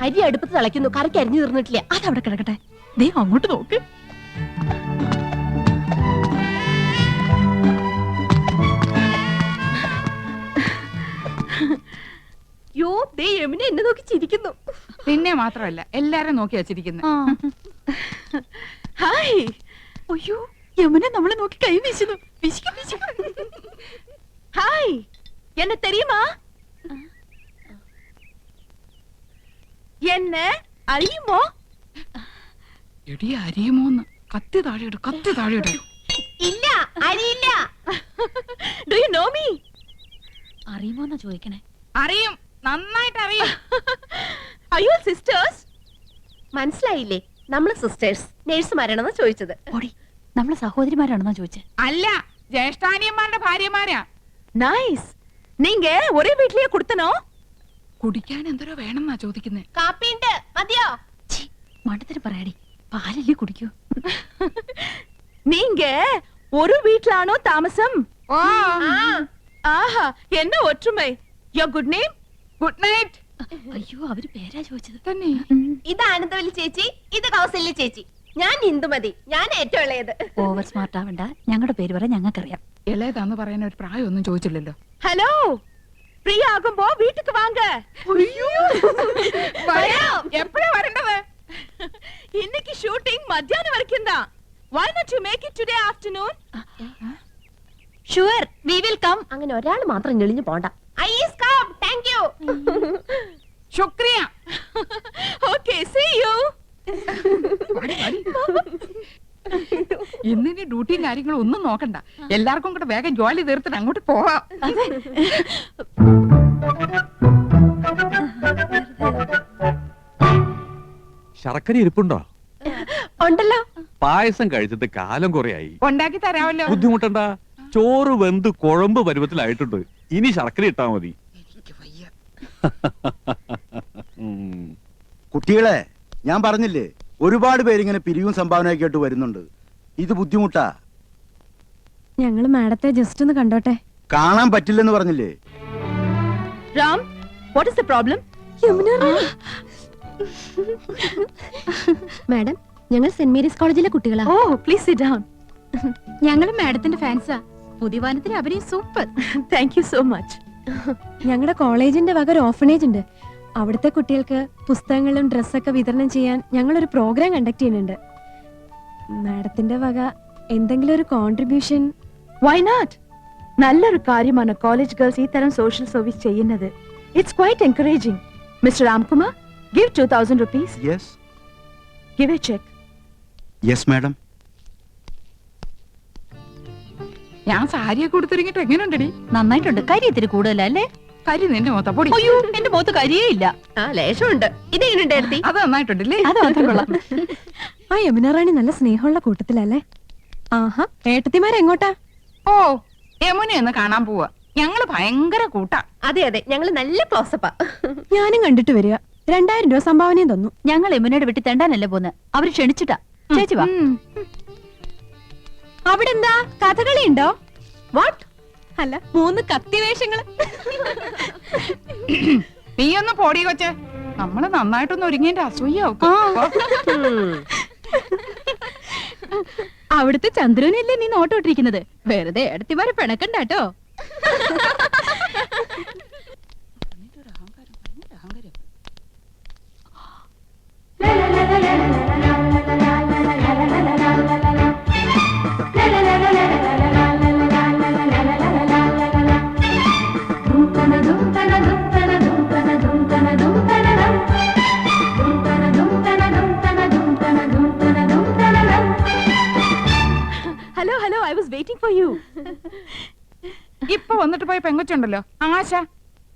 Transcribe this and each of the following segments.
അരി അടുപ്പത്ത് തിളയ്ക്കുന്നു, കറിക്ക് അരിഞ്ഞു തീർന്നിട്ടില്ല. അതവിടെ കിടക്കട്ടെ, ദേ അങ്ങോട്ട് നോക്ക്. യോ, ദേ യമുന എന്നെ നോക്കി ചിരിക്കുന്നു. പിന്നെ മാത്രമല്ല എല്ലാരും നോക്കി വച്ചിരിക്കുന്നു. ഹായ്. അയ്യോ, യമുന നമ്മളെ നോക്കി കൈ വീശുന്നു. ഹായ്, എന്നെ തെരിയുമാ? എന്നെ അറിയുമോ? എടി അറിയുമോന്ന്? കത്തി താഴെയിട്, കത്തി താഴെയിട്. ഇല്ല, അറിയില്ല. Do you know me? അറിയുമോന്നാ ചോദിക്കണേ. അറിയും, നന്നായിട്ട് അറിയും. അയ്യോ സിസ്റ്റേഴ്സ്, മനസ്സിലായില്ലേ? നമ്മള് സിസ്റ്റേഴ്സ് നേഴ്സുമാരാണെന്ന് ചോദിച്ചത്. ഓടി, നമ്മളെ സഹോദരിമാരാണെന്നാ ചോദിച്ചേ. അല്ല, ജ്യേഷ്ഠാനിയന്മാരുടെ ഭാര്യമാരാ. നൈസ്. നീങ്ക ഒരേ വീട്ടിലേ കൊടുത്തനോ? കുടിക്കാൻ എന്തോരോ വേണമെന്നാ ചോദിക്കുന്നേ. കാപ്പിണ്ട്, മതിയോ? മണ്ടത്തിന് പറയാടി, പാലല്ലേ കുടിക്കൂ. നീങ്ക ഒരു വീട്ടിലാണോ താമസം? ഓ, ആഹാ, എന്നെ ഒറ്റുമൈ. യോ ഗുഡ് നെയിം? Good night. അയ്യോ, അവര് പേരാ ചോദിച്ചത് തന്നെ. ഇത് ആനന്ദവല്ലി ചേച്ചി, ഇത് കൗസല്യ ചേച്ചി. ഞാൻ ഇന്ദുമതി, ഞാൻ ഏറ്റവും ഇളയത്. ഓവർ സ്മാർട്ട് ആവണ്ട, ഞങ്ങളുടെ പേര് പറയാൻ ഞങ്ങൾക്കറിയാം. ഇളയതാന്ന് പറയാൻ ഒരു പ്രായമൊന്നും ചോദിച്ചില്ലല്ലോ. ഹലോ, ഫ്രീ ആകുമ്പോ വീട്ടിക്ക് വാങ്ക. എപ്പോഴാ വരേണ്ടത്? ഇന്നേക്ക് ഷൂട്ടിംഗ് മധ്യാഹ്നം വരയ്ക്കും. Why not you make it today afternoon? Sure, we will come. അങ്ങനെ ഒരാൾ മാത്രം ഞെളിഞ്ഞു പോണ്ട. I is come, thank you. ശുക്രിയ. Okay, see you. ഇന്നിനി ഡ്യൂട്ടിയും കാര്യങ്ങളും ഒന്നും നോക്കണ്ട, എല്ലാവർക്കും കൂടെ വേഗം ജോലി തീർത്തിട്ട് അങ്ങോട്ട് പോവാം. ശർക്കര ഇരിപ്പുണ്ടോ? ഉണ്ടല്ലോ. പായസം കഴിച്ചിട്ട് കാലം കുറയായി. ഉണ്ടാക്കി തരാമല്ലോ. ബുദ്ധിമുട്ടണ്ട, ചോറ് വെന്ത് കുഴമ്പ് പരുവത്തിലായിട്ടുണ്ട്. ഇനി ശർക്കര ഇട്ടാ മതി. കുട്ടികളെ, ഞാൻ പറഞ്ഞില്ലേ, ഒരുപാട് പേരിങ്ങനെ പിരിവും സംഭാവനയൊക്കെ ആയിട്ട് വരുന്നുണ്ട്. ഇത് ബുദ്ധിമുട്ടാ. ഞങ്ങള് മാഡത്തെ ജസ്റ്റ് ഒന്ന് കണ്ടോട്ടെ. കാണാൻ പറ്റില്ലെന്ന് പറഞ്ഞില്ലേ? Ram, what is the problem? Madam, ഞങ്ങൾ സെന്റ് മേരീസ് കോളേജിലെ കുട്ടികളാ. ഓ, പ്ലീസ് സിറ്റ് ഡൗൺ. ഞങ്ങൾ മാഡത്തിന്റെ ഫാൻസാ. പുതിയ വാനത്തിൽ അഭിനയം super. Thank you so much. ഞങ്ങളുടെ കോളേജിന്റെ വക ഒരു ഓർഫനേജ് ഉണ്ട്. അവിടുത്തെ കുട്ടികൾക്ക് പുസ്തകങ്ങളും ഡ്രസ്സൊക്കെ വിതരണം ചെയ്യാൻ ഞങ്ങളൊരു പ്രോഗ്രാം കണ്ടക്ട് ചെയ്യുന്നുണ്ട്. മാഡത്തിന്റെ വക എന്തെങ്കിലും ഒരു കോൺട്രിബ്യൂഷൻ? Why not? നല്ലൊരു കാര്യമാണ് കോളേജ് ഗേൾസ് ഈ തരം സോഷ്യൽ സർവീസ് ചെയ്യുന്നത്. It's quite encouraging. Mister Ramkumar, give 2000 rupees. Yes. Give a check. Yes, madam. ഞാൻ സാരിയൊക്കെ കൊടുത്തിറങ്ങിട്ട് എങ്ങനെയുണ്ടടി? നന്നായിട്ടുണ്ട്. കരി ഇത്തിരി കൂടുതലല്ലേ? കരി നിന്റെ മൊത്തം പൊടി. അയ്യോ, എന്റെ മുഖത്ത് കരിയേ ഇല്ല. ആ, ലേശമുണ്ട്. ഇതെങ്ങനെയുണ്ടായിരുന്നു? അത് നന്നായിട്ടുണ്ടല്ലേ? അത് മാത്രം കൊള്ളാം. ആ യമുന റാണി നല്ല സ്നേഹമുള്ള കൂട്ടത്തിലല്ലേ? ആഹാ, ഏട്ടത്തിമാരെങ്ങോട്ടാ? ഓ, യമുനയൊന്ന് കാണാൻ പോവാ. ഞങ്ങള് ഭയങ്കര കൂട്ടാ. അതെ അതെ, ഞങ്ങള് നല്ല ക്ലോസപ്പാ. ഞാനും കണ്ടിട്ട് വരിക. 2000 രൂപ സംഭാവനയും തന്നു. ഞങ്ങൾ യമുനയുടെ വീട്ടിൽ തെണ്ടാനല്ലേ പോന്ന്. അവര് ക്ഷണിച്ചിട്ടാ. ചേച്ചി വാ. അവിടെ എന്താ കഥകളി ഉണ്ടോ? വാട്ട്? അല്ല, 3 കത്തിവേഷങ്ങള്. നീ ഒന്ന് പോടി കൊച്ചേ. നമ്മള് നന്നായിട്ടൊന്ന് ഒരുങ്ങിന്റെ അസൂയാവും. അവിടുത്തെ ചന്ദ്രനല്ലേ നീ നോട്ടോട്ടിരിക്കുന്നത്? വെറുതെ എടുത്തിമാരെ പിണക്കണ്ടാട്ടോ. Hello hello, I was waiting for you. ഇപ്പൊ വന്നിട്ട് പോയ പെങ്കൊച്ചുണ്ടല്ലോ ആശ,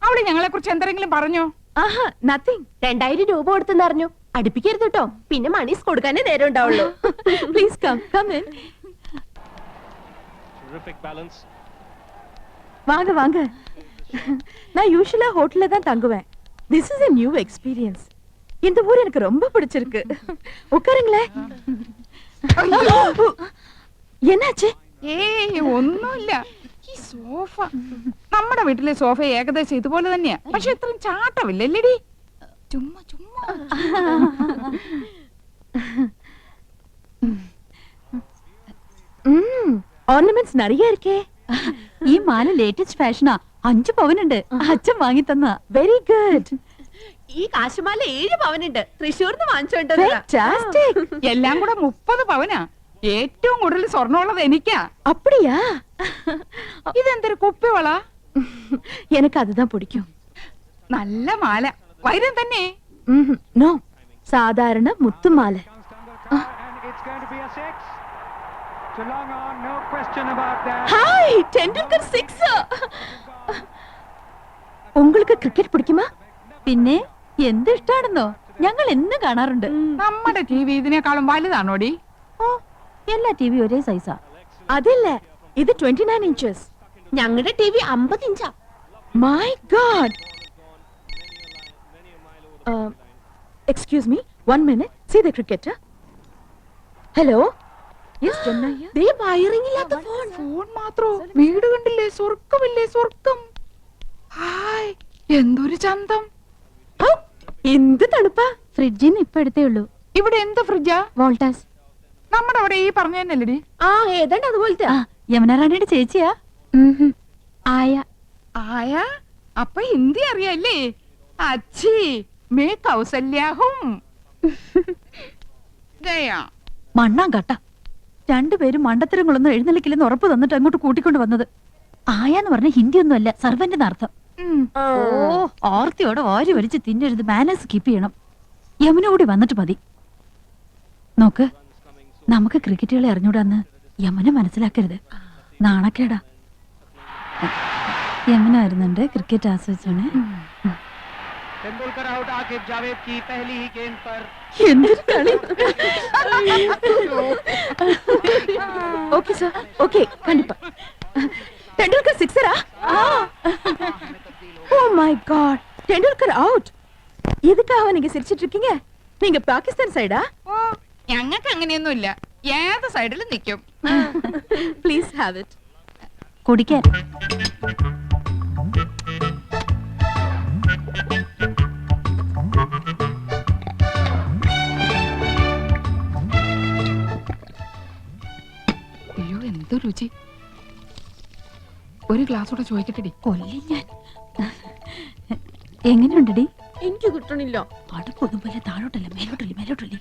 അവള് ഞങ്ങളെ കുറിച്ച് എന്തെങ്കിലും പറഞ്ഞോ? ആഹാ, നത്തിങ്. 2000 രൂപ കൊടുത്തെന്ന് അറിഞ്ഞു. അടുപ്പിക്കരുത് കേട്ടോ, പിന്നെ മണീസ് കൊടുക്കാനേ നേരം ഉണ്ടാവുള്ളൂ. Please come in. வாங்க வாங்க. நான் யூசுவலா ஹோட்டல்ல தான் தங்குவேன். This is a new experience. இந்த ஊர் எனக்கு ரொம்ப பிடிச்சிருக்கு. உட்காருங்களே. என்னாச்சு? ഏയ് ഒന്നുമില്ല. ഈ സോഫ, നമ്മുടെ വീട്ടിലെ സോഫ ഏകദേശം ഇതുപോലെ തന്നെയാ, പക്ഷെ ഇത്രയും ചാട്ടമില്ലല്ലേടി? ചുമ്മാ ചുമ്മാ ഓർണമെന്റ്സ് நிறைய இருக்கே. ഈ മാല ലേറ്റസ്റ്റ് ഫാഷനാ. 5 പവനുണ്ട്. അച്ഛൻ വാങ്ങി തന്ന. Very good. ഈ കാശുമാല 7 പവനുണ്ട്. തൃശ്ശൂർന്ന് വാങ്ങിച്ചോണ്ട് Fantastic. എല്ലാം കൂടെ 30 പവനാ. ഏറ്റവും കൂടുതൽ സ്വർണ്ണമുള്ളത് എനിക്കാ. அப்படியா? ഇതെന്തൊരു കുപ്പിവള? எனக்கு அதுதான் பிடிக்கும். നല്ല മാല. വൈരം തന്നെ. നോ, സാധാരണ മുത്തുമാല. ഹായ്, ടെണ്ടുൽക്കർ 6. உங்களுக்கு ക്രിക്കറ്റ് പിടിക്കുമാ? പിന്നെ എന്ത് ഇഷ്ടാണെന്നോ, ഞങ്ങൾ എന്ന് കാണാറുണ്ട്. നമ്മുടെ ടി വി ഇതിനേക്കാളും വലുതാണോടി? ഓ, എല്ലാ ടി വി ഒരേ സൈസാ. അതില്ല, ഇത് 29 inches. ഞങ്ങളുടെ ടി വി 50 ഇഞ്ചാ. My God. Excuse me, 1 minute. See the cricketer. Hello. Yes, Jannaya. They wiring ഇല്ലാത്ത ഫോൺ. ഫോൺ മാത്രോ? വീട് കണ്ടില്ലേ? സ്വർഗമില്ലേ? സ്വർഗം. ഹായ്, എന്തൊരു ചന്തം. എന്ത് തണുപ്പാ. ഫ്രിഡ്ജിന്ന് ഇപ്പൊ എടുത്തേ ഉള്ളൂ. ഇവിടെ എന്ത് ഫ്രിഡ്ജാ? വോൾട്ടാസ്. നമ്മുടെ അവിടെ ഈ പറഞ്ഞു തന്നെയല്ലടി. ആ ഏതാണ്ട് അതുപോലത്തെ. ആ, യമുന റാണിയുടെ ചേച്ചിയാ. ആയ. ആയ? അപ്പൊ ഹിന്ദി അറിയാല്ലേ? അച്ഛി മേ കൗസല്യാഹും. ഗയാ. മണ്ണാൻ കട്ട. രണ്ടുപേരും മണ്ടത്തരങ്ങളൊന്നും എഴുന്നള്ളിക്കില്ലെന്ന് ഉറപ്പ് തന്നിട്ട് അങ്ങോട്ട് കൂട്ടിക്കൊണ്ട് വന്നത്. ആയാന്ന് പറഞ്ഞ ഹിന്ദി ഒന്നും അല്ല, സർവന്റിന് അർത്ഥം. ഓ, ഓർത്തിയോടെ വാരി വലിച്ച് തിന്നരുത്. മാനേഴ്സ് കീപ്പ് ചെയ്യണം. യമുന കൂടി വന്നിട്ട് മതി. നോക്ക്, നമുക്ക് ക്രിക്കറ്റ് കളി അറിഞ്ഞൂടാന്ന് യമുന മനസ്സിലാക്കരുത്. നാണക്കേടാ. യമുന വരുന്നുണ്ട്. ക്രിക്കറ്റ് ആസ്വദിച്ചോണേ. तेंदुलकर आउट आकिब जावेद की पहली ही गेंद पर എന്തൊരു കളി. ஓகே சார், ஓகே, கண்டிப்பா. ടെണ്ടുൽക്കർ 6-ஆ? Oh my god, Tendulkar out. எதுக்காக நீங்க சிரிச்சிட்டு இருக்கீங்க? நீங்க பாகிஸ்தான் சைடா? ഓ, ഞങ്ങൾക്ക് അങ്ങനെയൊന്നുമില്ല. ഏത് സൈഡിലും നിൽക്കും. Please have it. കുടിക്കാൻ. അയ്യോ, എന്ത് രുചി. ഒരു ഗ്ലാസ് കൂടെ ചോദിക്കട്ടെടി. കൊല്ലി ഞാൻ. എങ്ങനെയുണ്ടടി? എനിക്ക് കിട്ടണില്ല. അടുപ്പൊന്നും പോലെ താഴോട്ടല്ല, മേലോട്ടല്ലേ, മേലോട്ടല്ലേ.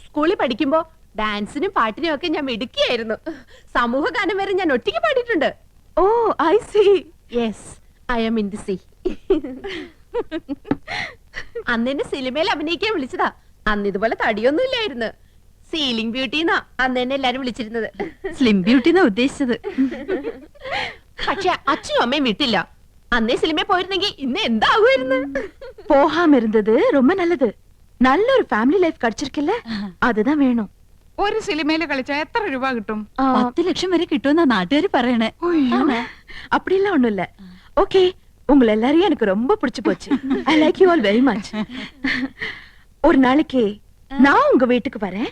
സ്കൂളിൽ പഠിക്കുമ്പോ ഡാൻസിനും പാട്ടിനും ഒക്കെ ഞാൻ മിടുക്കിയായിരുന്നു. സമൂഹ ഗാനം വരെ ഞാൻ ഒറ്റയ്ക്ക് പാടിയിട്ടുണ്ട്. Oh, I see. Yes, I am in the sea. അന്ന് എന്നെ സിനിമയിൽ അഭിനയിക്കാൻ വിളിച്ചതാ. അന്ന് ഇതുപോലെ തടിയൊന്നും ഇല്ലായിരുന്നു. സീലിംഗ് ബ്യൂട്ടിന്നാ അന്ന് എന്നെ എല്ലാരും വിളിച്ചിരുന്നത്. സ്ലിം ബ്യൂട്ടി എന്നാ ഉദ്ദേശിച്ചത്. പക്ഷെ അച്ഛനും അമ്മയും വിട്ടില്ല. അന്നേ സിനിമയിൽ പോയിരുന്നെങ്കിൽ ഇന്ന് എന്താകുമായിരുന്നു. போகாம இருந்தது ரொம்ப நல்லது. நல்ல ஒரு ஃபேமிலி லைஃப் கிடைச்சிருக்குல்ல, அதுதான் வேணும். ഒരു സിനിമയില് കളിച്ചാ എത്ര രൂപ കിട്ടും? 10 ലക്ഷം വരെ കിട്ടുമെന്നാ നാട്ടുകാർ പറയണേ. ஆமா, அப்படிலாம் ஒண்ணும் இல்ல. ஓகே, உங்களை எல்லாரையும் எனக்கு ரொம்ப பிடிச்சு போச்சு. I like you all very much. ஒரு நாளைக்கு நான் உங்க வீட்டுக்கு வரேன்.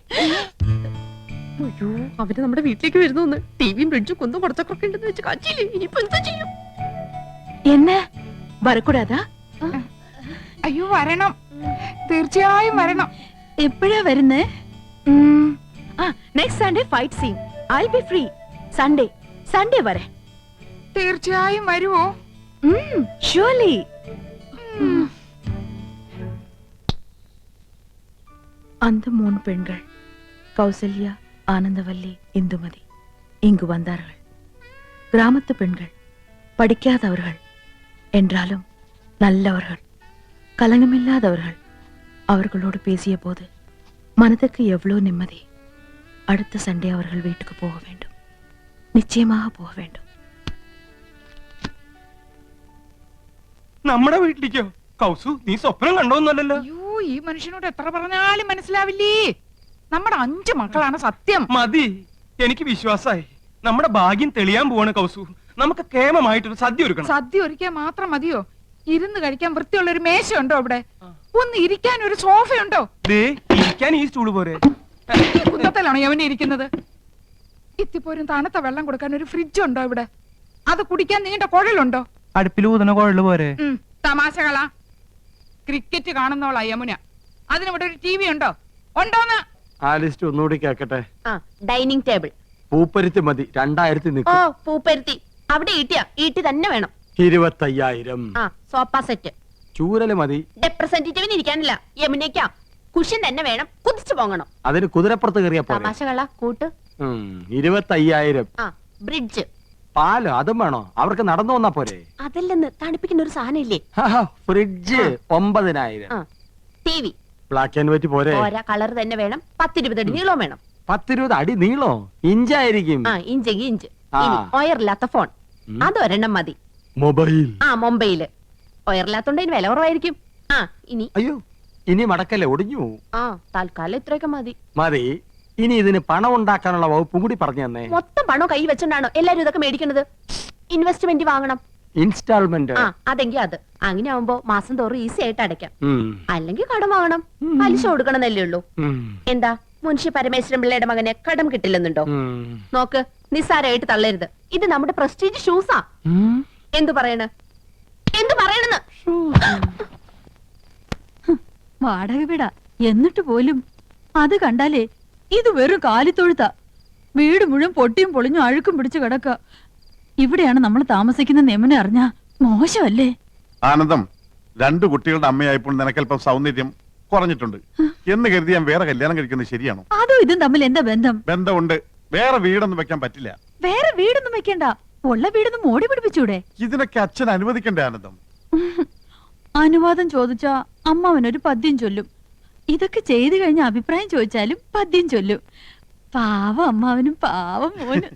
അയ്യോ, അവര് നമ്മുടെ വീട്ടിലേക്ക് വരുന്നു. ടിവിയും ഫ്രിഡ്ജും കുന്നും കുറച്ചൊക്കെ ഉണ്ടെന്ന് വെച്ച് കാച്ചില്ലേ. ഇനിയിപ്പോ എന്താ ചെയ്യും? என்ன, வரக்கூடாதா? അയ്യോ, വരണം. തീർച്ചയായും വരണം. എപ്പോഴാ വരുന്നേ? Next Sunday fight scene. I'll be free. Sunday வரேன். തീർച്ചയായും വരുവോ? surely. அந்த 3 பெண்கள், கௌசல்யா, ஆனந்தவல்லி, இந்துமதி இங்கு வந்தார்கள். கிராமத்து பெண்கள், படிக்காதவர்கள் என்றாலும் நல்லவர்கள், கலங்கமில்லாதவர்கள். அவர்களோடு பேசிய போது மனதுக்கு எவ்வளோ நிம்மதி. அடுத்த சண்டே அவர்கள் வீட்டுக்கு போக வேண்டும். நிச்சயமாக போக வேண்டும். നമ്മുടെ വീട്ടിലേക്കോ? കൗസു, നീ സ്വപ്നം കണ്ടോന്നല്ലോ. അയ്യോ, ഈ മനുഷ്യനോട് എത്ര പറഞ്ഞാലും മനസ്സിലാവില്ലേ. നമ്മുടെ 5 മക്കളാണ് സത്യം. മതി, എനിക്ക് വിശ്വാസായി. നമ്മുടെ ഭാഗ്യം തെളിയാൻ പോവാണ് കൗസു. നമുക്ക് കേമമായിട്ടൊരു സദ്യ ഒരുക്കണം. സദ്യ ഒരുക്കാൻ മാത്രം മതിയോ? ഇരുന്ന് കഴിക്കാൻ വൃത്തിയുള്ള ഒരു മേശ ഉണ്ടോ അവിടെ? ഒന്ന് ഇരിക്കാൻ ഒരു സോഫയുണ്ടോ? ദേ ഇരിക്കാൻ ഈ സ്റ്റൂള് പോരെ. ഈ കുന്നത്തിലാണോ യവനെ ഇരിക്കുന്നത്? ഇത്തിപ്പോരും തണുത്ത വെള്ളം കൊടുക്കാൻ ഒരു ഫ്രിഡ്ജ് ഉണ്ടോ ഇവിടെ? അത് കുടിക്കാൻ നീണ്ട കുഴലുണ്ടോ? അടുപ്പിൽ ഊതുന്ന കുഴല് പോരെ. തമാശകളാ. ക്രിക്കറ്റ് കാണുന്നോളാ യമുന. അതിനിവിടെ ഒരു ടി വി ഉണ്ടോ? ഉണ്ടോന്ന്? ആ ലിസ്റ്റ് ഒന്നുകൂടി കേക്കട്ടെ. Dining table. പൂപ്പരുത്തി മതി, 2000 ഓ നിൽക്കും. പൂപ്പരുത്തി. അവിടെ ഈട്ടി തന്നെ വേണം. 25,000. Sofa set. ചൂരല് മതി. റെപ്രസെന്റേറ്റീവിന് ഇരിക്കാനില്ല, യമുനയ്ക്കാ. കുഷ്യൻ തന്നെ വേണം, കുതിച്ചു പോകണം. അതിന് കുതിരപ്പുറത്ത് കയറിയാ പോലെ. തമാശകളാ കൂട്ട്. 25,000. ബ്രിഡ്ജ്. പാല് അതും വേണോ? അവർക്ക് നടന്നു വന്നാ പോരെ. അതല്ലെന്ന് തണുപ്പിക്കുന്ന ഒരു സാധനം ഇല്ലേ? Fridge 9,000. T V. Black and white പോരെ. ഓരോ കളർ തന്നെ വേണം. 10-20 അടി നീളവും വേണം. 10-20 അടി നീളോ? ഇഞ്ചായിരിക്കും. ഇഞ്ചെങ്കിൽ ഇഞ്ച്. ഒയറില്ലാത്ത ഫോൺ അതൊരെണ്ണം മതി. മൊബൈൽ. മൊബൈല്. ഒയറില്ലാത്തോണ്ട് അതിന് വില കുറവായിരിക്കും. ഇനി അയ്യോ, ഇനി മടക്കല്ലേ, ഒടിഞ്ഞു പോവും. തൽക്കാലം ഇത്രയൊക്കെ മതി. മതി. ഇനി ഇതിന് പണം ഉണ്ടാക്കാനുള്ള വകുപ്പും കൂടി പറഞ്ഞു തന്നെ. മൊത്തം പണം കൈ വെച്ചോണ്ടാണോ എല്ലാരും ഇതൊക്കെ മേടിക്കണത്? ഇൻവെസ്റ്റ്മെന്റ് വാങ്ങണം. ഇൻസ്റ്റാൾമെന്റ്. അതെങ്കിൽ അത് അങ്ങനെ ആവുമ്പോ മാസം തോറും ഈസി ആയിട്ട് അടയ്ക്കാം. അല്ലെങ്കിൽ കടം വാങ്ങണം, പലിശ കൊടുക്കണമെന്നല്ലേ ഉള്ളൂ. എന്താ മുൻഷി പരമേശ്വരൻ പിള്ളയുടെ മകന് കടം കിട്ടില്ലെന്നുണ്ടോ? നോക്ക്, നിസ്സാരമായിട്ട് തള്ളരുത്. ഇത് നമ്മുടെ പ്രസ്റ്റീജ് ഷൂസാ. എന്തു പറയണെന്ന് വാടക വീടാ എന്നിട്ട് പോലും അത് കണ്ടാലേ ഇത് വെറും കാലിത്തൊഴുത്താ. വീട് മുഴുവൻ പൊട്ടിയും പൊളിഞ്ഞും അഴുക്കും പിടിച്ചു കിടക്ക. ഇവിടെയാണ് നമ്മൾ താമസിക്കുന്ന നെമനെ അറിഞ്ഞാ മോശമല്ലേ? ആനന്ദം, 2 കുട്ടികളുടെ അമ്മയായപ്പോൾ നിനക്കല്പം സൗന്ദര്യം കുറഞ്ഞിട്ടുണ്ട് എന്ന് കരുതി ഞാൻ വേറെ കല്യാണം കഴിക്കുന്നത് ശരിയാണോ? അതും ഇതും തമ്മിൽ എന്താ ബന്ധം? ബന്ധമുണ്ട്. വേറെ വീടൊന്നും വെക്കാൻ പറ്റില്ല. വേറെ വീടൊന്നും വെക്കണ്ട, ഉള്ള വീടൊന്നും മോടി പിടിപ്പിച്ചൂടെ? ഇതിനൊക്കെ അച്ഛൻ അനുവദിക്കണ്ടേ ആനന്ദം? അനുവാദം ചോദിച്ചാ അമ്മാവനൊരു പദ്യം ചൊല്ലും. ഇതൊക്കെ ചെയ്തു കഴിഞ്ഞ അഭിപ്രായം ചോദിച്ചാലും പദ്യം ചൊല്ലും. പാവം അമ്മാവനും പാവം മോനും.